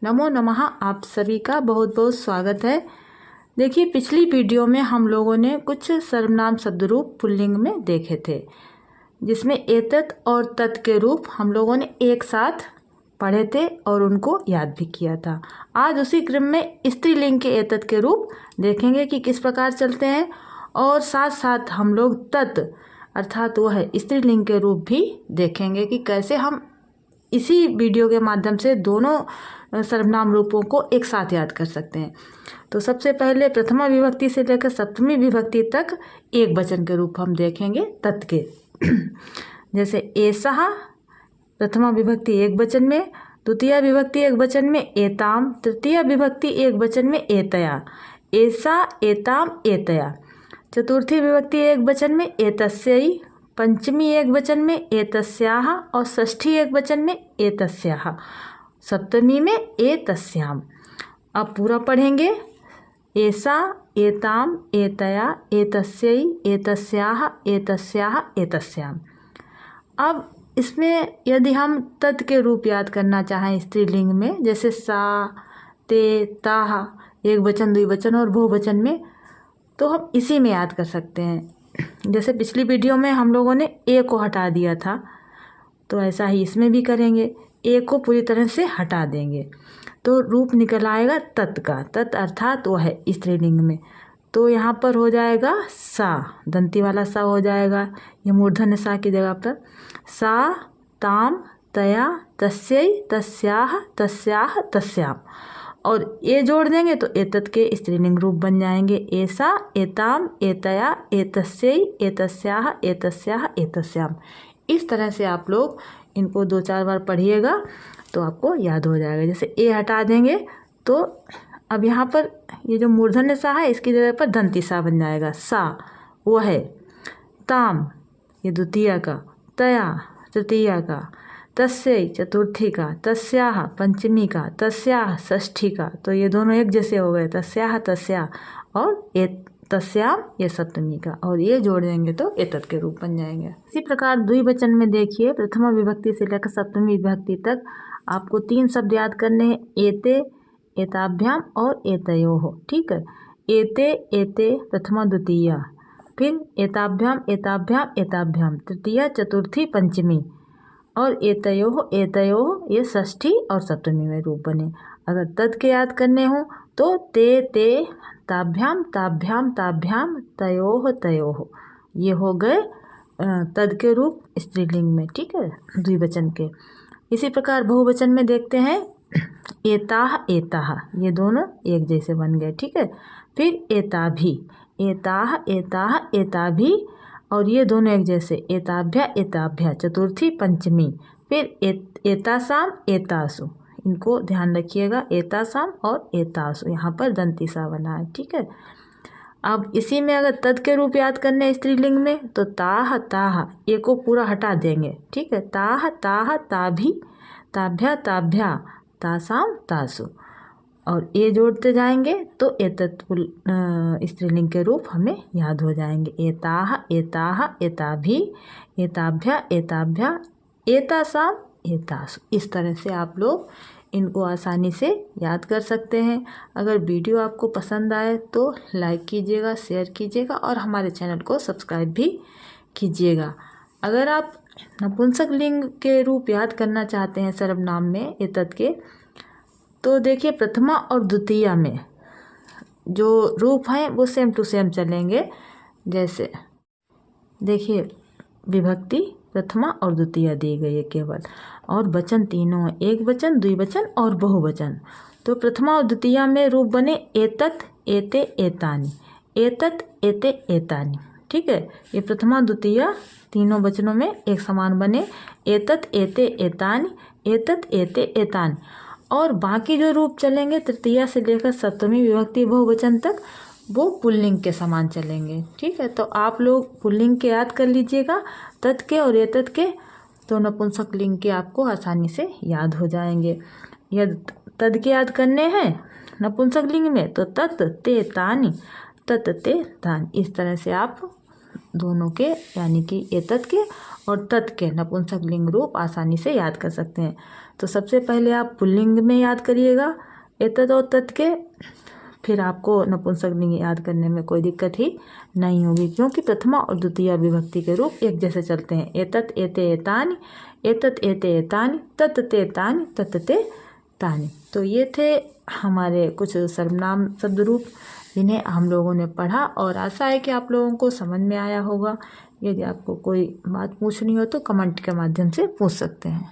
नमो नमः। आप सभी का बहुत बहुत स्वागत है। देखिए, पिछली वीडियो में हम लोगों ने कुछ सर्वनाम शब्द रूप पुल्लिंग में देखे थे, जिसमें एतत् और तत् के रूप हम लोगों ने एक साथ पढ़े थे और उनको याद भी किया था। आज उसी क्रम में स्त्रीलिंग के एतत् के रूप देखेंगे कि किस प्रकार चलते हैं, और साथ साथ हम लोग तत् अर्थात वह स्त्रीलिंग के रूप भी देखेंगे कि कैसे हम इसी वीडियो के माध्यम से दोनों सर्वनाम रूपों को एक साथ याद कर सकते हैं। तो सबसे पहले प्रथमा विभक्ति से लेकर सप्तमी विभक्ति तक एक वचन के रूप हम देखेंगे तत् के। जैसे एषः प्रथमा विभक्ति एक वचन में, द्वितीय विभक्ति एक वचन में एताम, तृतीय विभक्ति एक वचन में एतया, एषा एताम एतया, चतुर्थी विभक्ति एक वचन में एतस्यै, पंचमी एक वचन में एतस्याः और षष्ठी एक वचन में एतस्याः, सप्तमी में एतस्याम। अब पूरा पढ़ेंगे। एषा एताम एतया एतस्यै एतस्याः एतस्याः एतस्याम। अब इसमें यदि हम तत् के रूप याद करना चाहें स्त्रीलिंग में, जैसे सा, ते, ताः एक वचन द्विवचन और बहुवचन में, तो हम इसी में याद कर सकते हैं। जैसे पिछली वीडियो में हम लोगों ने ए को हटा दिया था, तो ऐसा ही इसमें भी करेंगे। ए को पूरी तरह से हटा देंगे तो रूप निकल आएगा तत् का। तत् अर्थात वो है स्त्रीलिंग में, तो यहाँ पर हो जाएगा सा, दंती वाला सा हो जाएगा, ये मूर्धन्य सा की जगह पर। सा ताम तया तस्यै तस्याः तस्याः तस्याम, और ये जोड़ देंगे तो एतत् के स्त्रीलिंग रूप बन जाएंगे। एषा एताम एतया एतस्यै एतस्याः एतस्याः एतस्याम। इस तरह से आप लोग इनको 2-4 बार पढ़िएगा तो आपको याद हो जाएगा। जैसे ए हटा देंगे तो अब यहाँ पर ये जो मूर्धन्य सा है इसकी जगह पर दंती सा बन जाएगा। सा वो है, ताम ये द्वितीय का, तया तृतीय का, तस्यै चतुर्थी का, तस्याः पंचमी का, तस्याः षष्ठी का, तो ये दोनों एक जैसे हो गए, तस्याः तस्या, और तस्याम ये सप्तमी का, और ये जोड़ देंगे तो एतत् के रूप बन जाएंगे। इसी प्रकार द्विवचन में देखिए, प्रथमा विभक्ति से लेकर सप्तमी विभक्ति तक आपको 3 शब्द याद करने हैं, एते, एताभ्याम और एतयोः। ठीक है, एते एते प्रथमा द्वितीय, फिर एताभ्याम एताभ्याम एताभ्याम तृतीय चतुर्थी पंचमी, और एतयोः एतयोः ये षष्ठी और सप्तमी में रूप बने। अगर तत् के याद करने हो तो ते ते ताभ्याम ताभ्याम ताभ्याम तयोः तयोः, ये हो गए तत् के रूप स्त्रीलिंग में। ठीक है, द्विवचन के। इसी प्रकार बहुवचन में देखते हैं, एताः एताः ये दोनों एक जैसे बन गए। ठीक है, फिर एताभि, एताः एताः एताभि, और ये दोनों एक जैसे, एताभ्या एताभ्या चतुर्थी पंचमी, फिर एतासाम एतासु, इनको ध्यान रखिएगा, एतासाम और एतासु, यहाँ पर दंती सा बना है। ठीक है, अब इसी में अगर तत् के रूप याद करने स्त्रीलिंग में तो ताः ताः, ये को पूरा हटा देंगे। ठीक है, ताः ताः ताभि ताभ्या ताभ्या तासाम तासु, और ये जोड़ते जाएंगे तो एतत् स्त्रीलिंग के रूप हमें याद हो जाएंगे। एताः एताः एताभि एताभ्या एताभ्या एतासाम एतासु। इस तरह से आप लोग इनको आसानी से याद कर सकते हैं। अगर वीडियो आपको पसंद आए तो लाइक कीजिएगा, शेयर कीजिएगा और हमारे चैनल को सब्सक्राइब भी कीजिएगा। अगर आप नपुंसक लिंग के रूप याद करना चाहते हैं सर्वनाम में एतत् के, तो देखिए प्रथमा और द्वितीय में जो रूप हैं वो सेम टू सेम चलेंगे। जैसे देखिए, विभक्ति प्रथमा और द्वितीय दी गई है केवल, और वचन तीनों, एक वचन द्विवचन और बहुवचन। तो प्रथमा और द्वितीय में रूप बने एतत् एते एतानि, एतत् एते एतानि। ठीक है, ये प्रथमा द्वितीय तीनों वचनों में एक समान बने, एतत् एते एतानि एतत् एते एतानि। और बाकी जो रूप चलेंगे तृतीया से लेकर सप्तमी विभक्ति बहुवचन तक, वो पुल्लिंग के समान चलेंगे। ठीक है, तो आप लोग पुल्लिंग के याद कर लीजिएगा, तत् के और एतत् के, तो नपुंसक लिंग के आपको आसानी से याद हो जाएंगे। यदि तत् के याद करने हैं नपुंसक लिंग में तो तत् ते तानि तत् ते तानि, इस तरह से आप दोनों के यानी कि एतत् के और तत् के नपुंसकलिंग रूप आसानी से याद कर सकते हैं। तो सबसे पहले आप पुल्लिंग में याद करिएगा एतत् और तत् के, फिर आपको नपुंसकलिंग याद करने में कोई दिक्कत ही नहीं होगी, क्योंकि प्रथमा और द्वितीय विभक्ति के रूप एक जैसे चलते हैं। एतत् एते एतानि, एतत् एते एतानि, तत् ते तानि, तत् ते तानि। तो ये थे हमारे कुछ सर्वनाम शब्द रूप जिन्हें हम लोगों ने पढ़ा, और आशा है कि आप लोगों को समझ में आया होगा। यदि आपको कोई बात पूछनी हो तो कमेंट के माध्यम से पूछ सकते हैं।